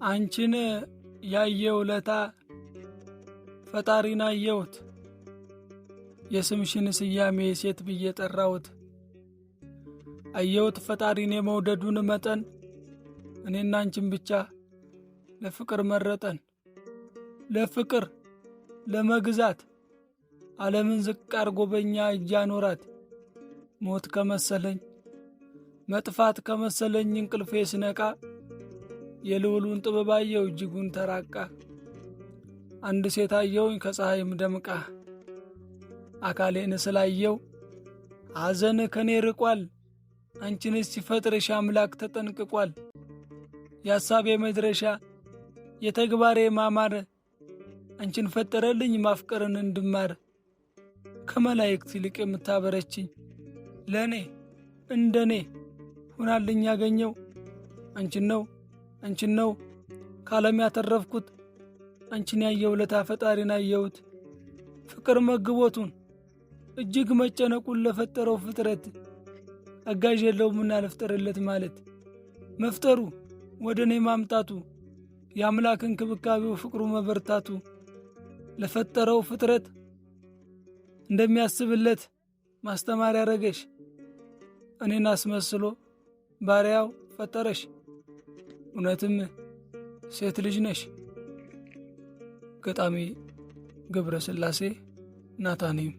አንቺን ያየው ለታ ፈጣሪን አየሁት፣ የስምሽን ስያሜ ሴት ብዬ ጠራሁት። አየሁት ፈጣሪን የመውደዱን መጠን፣ እኔና አንቺን ብቻ ለፍቅር መረጠን። ለፍቅር ለመግዛት ዓለምን ዝቅ አርጎ በኛ እጅ አኖራት። ሞት ከመሰለኝ መጥፋት ከመሰለኝ እንቅልፌ ስነቃ፣ የልውሉን ጥበብ አየው እጅጉን ተራቃ። አንድ ሴት አየውኝ ከፀሐይም ደምቃ፣ አካሌን ስላየው ሐዘን ከኔ ርቋል። አንቺንስ ሲፈጥርሽ አምላክ ተጠንቅቋል። የሐሳቤ መድረሻ የተግባሬ ማማር፣ አንቺን ፈጠረልኝ ማፍቀርን እንድማር። ከመላእክት ይልቅ የምታበረችኝ ለእኔ እንደኔ ሆናልኝ ያገኘው አንቺን ነው አንቺን ነው ከዓለም ያተረፍኩት። አንቺን ያየው ለታ ፈጣሪን አየሁት። ፍቅር መግቦቱን እጅግ መጨነቁን ለፈጠረው ፍጥረት፣ አጋዥ የለውምና ልፍጠርለት ማለት። መፍጠሩ ወደ እኔ ማምጣቱ፣ የአምላክ እንክብካቤው ፍቅሩ መበርታቱ፣ ለፈጠረው ፍጥረት እንደሚያስብለት ማስተማር ያረገሽ፣ እኔን አስመስሎ ባሪያው ፈጠረሽ። እውነትም ሴት ልጅ ነሽ። ገጣሚ ገብረ ሥላሴ ናታኒም